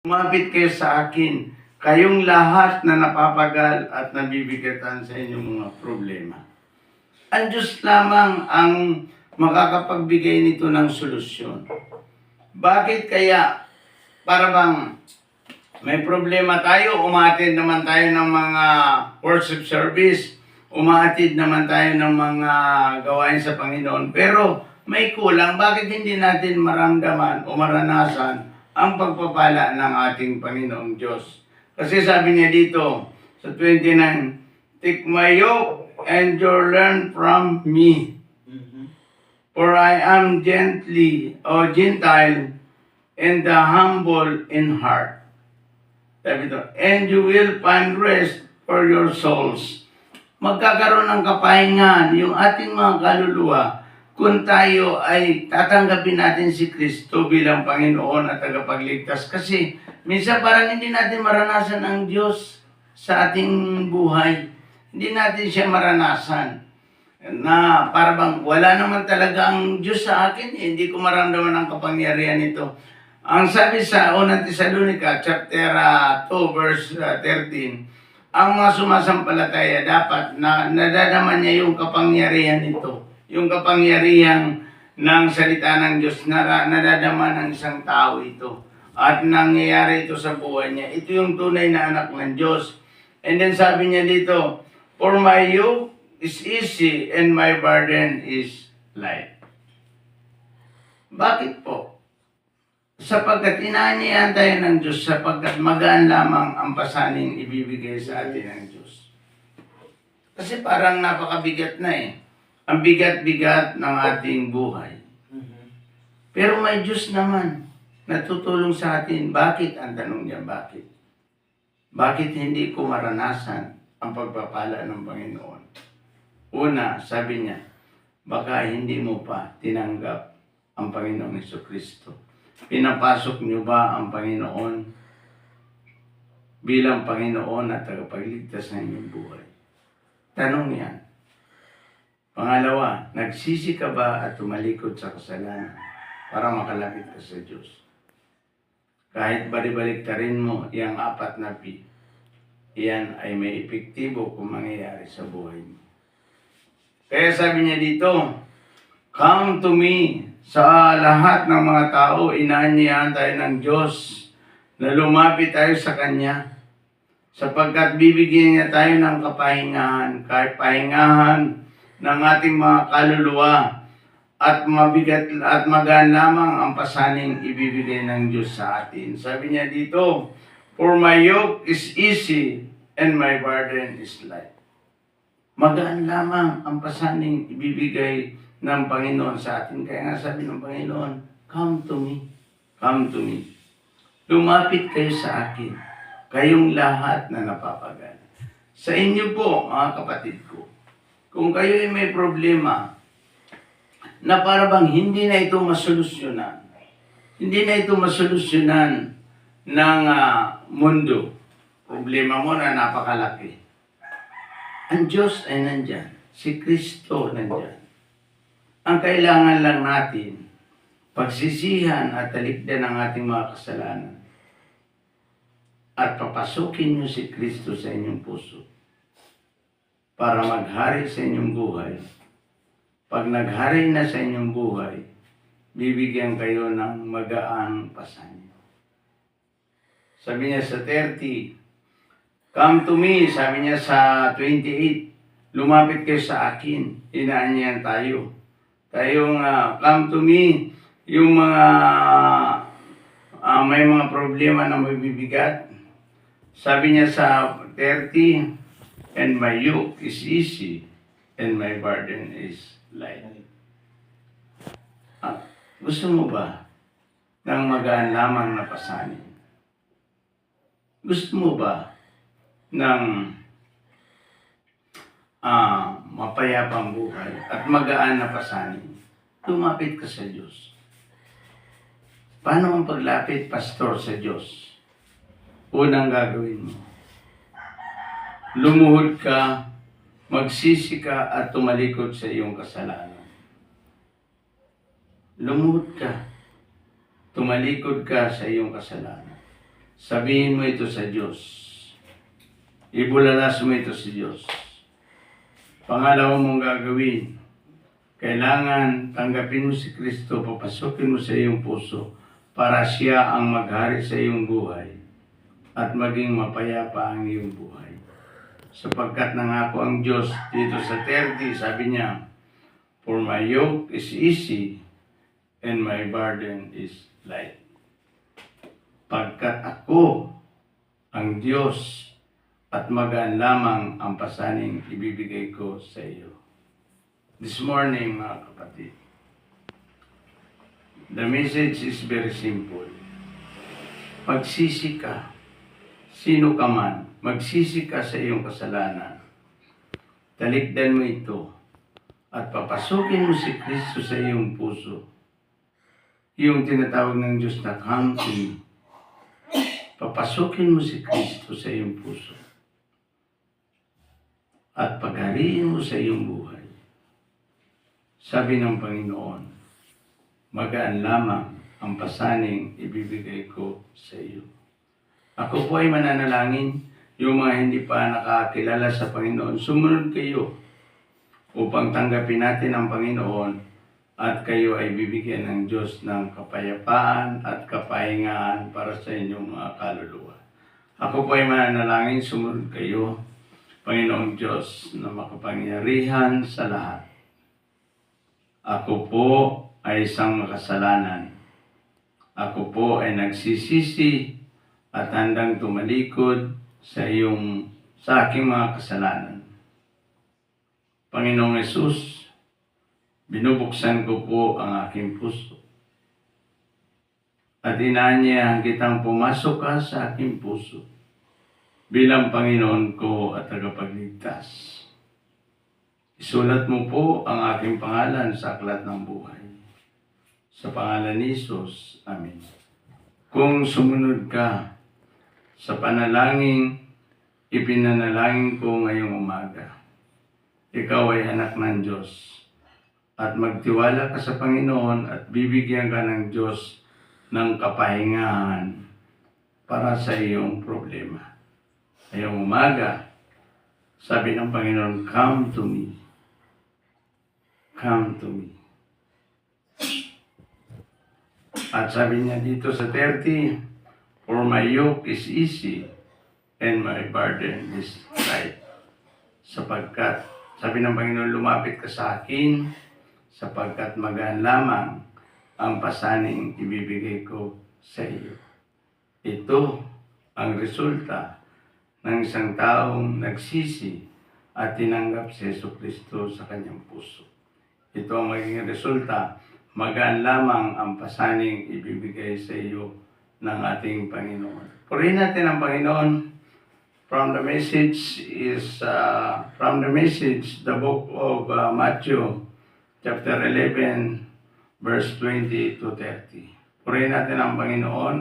Lumapit kayo sa akin, kayong lahat na napapagal at nabibigatan sa inyong mga problema. Ang Diyos lamang ang makakapagbigay nito ng solusyon. Bakit kaya para bang may problema tayo, umaatid naman tayo ng mga worship service, umaatid naman tayo ng mga gawain sa Panginoon, pero may kulang, bakit hindi natin maramdaman o maranasan ang pagpapala ng ating Panginoong Diyos? Kasi sabi niya dito sa 29, "Take my yoke and you learn from me. For I am gentle and the humble in heart." Sabi ito, "And you will find rest for your souls." Magkakaroon ng kapahingan yung ating mga kaluluwa kung tayo ay tatanggapin natin si Kristo bilang Panginoon at tagapagligtas. Kasi minsan parang hindi natin maranasan ang Diyos sa ating buhay. Hindi natin siya maranasan. Na parang wala naman talaga ang Diyos sa akin. Hindi ko maramdaman ang kapangyarihan nito. Ang sabi sa unang Tesalonica, chapter 2, verse 13, ang mga sumasampalataya dapat na nadadaman niya yung kapangyarihan nito. Yung kapangyarihan ng salita ng Diyos na nadadama ng isang tao ito. At nangyayari ito sa buhay niya. Ito yung tunay na anak ng Diyos. And then sabi niya dito, "For my yoke is easy and my burden is light." Bakit po? Sapagkat inaanyayahan tayo ng Diyos, sapagkat magaan lamang ang pasaning ibibigay sa atin ng Diyos. Kasi parang napakabigat na eh. Ang bigat-bigat ng ating buhay. Pero may Diyos naman na tutulong sa atin. Bakit? Ang tanong niya, bakit? Bakit hindi ko maranasan ang pagpapala ng Panginoon? Una, sabi niya, baka hindi mo pa tinanggap ang Panginoong Jesucristo. Pinapasok niyo ba ang Panginoon bilang Panginoon at tagapagligtas ng inyong buhay? Tanong yan. Pangalawa, nagsisi ka ba at tumalikod sa kasalanan para makalapit ka sa Diyos? Kahit balik-baliktarin mo yung 4 na P, iyan ay may epektibo kung mangyayari sa buhay mo. Kaya sabi niya dito, "Come to me." Sa lahat ng mga tao, inaanyayahan tayo ng Diyos na lumapit tayo sa Kanya sapagkat bibigyan niya tayo ng kapahingahan ng ating mga kaluluwa at mabigat at magaan lamang ang pasaning ibibigay ng Diyos sa atin. Sabi niya dito, "For my yoke is easy and my burden is light." Magaan lamang ang pasaning ibibigay ng Panginoon sa atin. Kaya nga sabi ng Panginoon, "Come to me, come to me." Lumapit kayo sa akin, kayong lahat na napapagal. Sa inyo po, mga kapatid ko, kung kayo ay may problema na parang hindi na ito masolusyonan, hindi na ito masolusyonan ng mundo, problema mo na napakalaki, ang Diyos ay nandyan, si Kristo nandyan. Ang kailangan lang natin, pagsisihan at talikdan ang ating mga kasalanan at papasukin niyo si Kristo sa inyong puso para maghari sa inyong buhay. Pag naghari na sa inyong buhay, bibigyan kayo ng magaang pasanin. Sabi niya sa 30, "Come to me." Sabi niya sa 28, "Lumapit kayo sa akin." Inaanyayahan tayo. Tayong come to me, yung mga may mga problema na mabibigat. Sabi niya sa 30, "And my yoke is easy and my burden is light." Gusto mo ba ng magaan lamang na pasanin? Gusto mo ba ng mapayapang buhay at magaan na pasanin? Lumapit ka sa Diyos. Paano ang paglapit, pastor, sa Diyos? Unang gagawin mo, lumuhod ka, magsisi ka at tumalikod sa iyong kasalanan. Lumuhod ka, tumalikod ka sa iyong kasalanan. Sabihin mo ito sa Diyos. Ibulalas mo ito sa Diyos. Pangalawa mong gagawin, kailangan tanggapin mo si Kristo, papasukin mo sa iyong puso para siya ang maghari sa iyong buhay at maging mapayapa ang iyong buhay. Sapagkat nangako ang Diyos dito sa 30, sabi niya, "For my yoke is easy and my burden is light." Pagkat ako ang Diyos at magaan lamang ang pasaning ibibigay ko sa iyo. This morning, mga kapatid, the message is very simple. Magsisi ka, sino ka man, magsisi ka sa iyong kasalanan. Talikdan mo ito at papasukin mo si Kristo sa iyong puso. Yung tinatawag ng Diyos na come to me. Papasukin mo si Kristo sa iyong puso at paghariin mo sa iyong buhay. Sabi ng Panginoon, magaan lamang ang pasaning ibibigay ko sa iyo. Ako po ay mananalangin, yung mga hindi pa nakakilala sa Panginoon, sumunod kayo upang tanggapin natin ang Panginoon at kayo ay bibigyan ng Diyos ng kapayapaan at kapahingahan para sa inyong mga kaluluwa. Ako po ay mananalangin, sumunod kayo, Panginoong Diyos na makapangyarihan sa lahat. Ako po ay isang makasalanan. Ako po ay nagsisisi at handang tumalikod sa aking mga kasalanan. Panginoong Yesus, binubuksan ko po ang aking puso. At inaanyayahan kitang pumasok ka sa aking puso bilang Panginoon ko at tagapagligtas. Isulat mo po ang aking pangalan sa aklat ng buhay. Sa pangalan ni Jesus, Amen. Kung sumunod ka sa panalangin, ipinanalangin ko ngayong umaga, ikaw ay anak ng Diyos. At magtiwala ka sa Panginoon at bibigyan ka ng Diyos ng kapahingahan para sa iyong problema. Ngayong umaga, sabi ng Panginoon, come to me. Come to me. At sabi niya dito sa 30, for my yoke is easy and my burden is light. Sapagkat, sabi ng Panginoon, lumapit ka sa akin, sapagkat magaan lamang ang pasaning ibibigay ko sa iyo. Ito ang resulta ng isang taong nagsisi at tinanggap si Jesucristo sa kanyang puso. Ito ang magiging resulta, magaan lamang ang pasaning ibibigay sa iyo ng ating Panginoon. Purihin natin ang Panginoon. From the message, the book of Matthew, chapter 11, verse 20 to 30. Purihin natin ang Panginoon.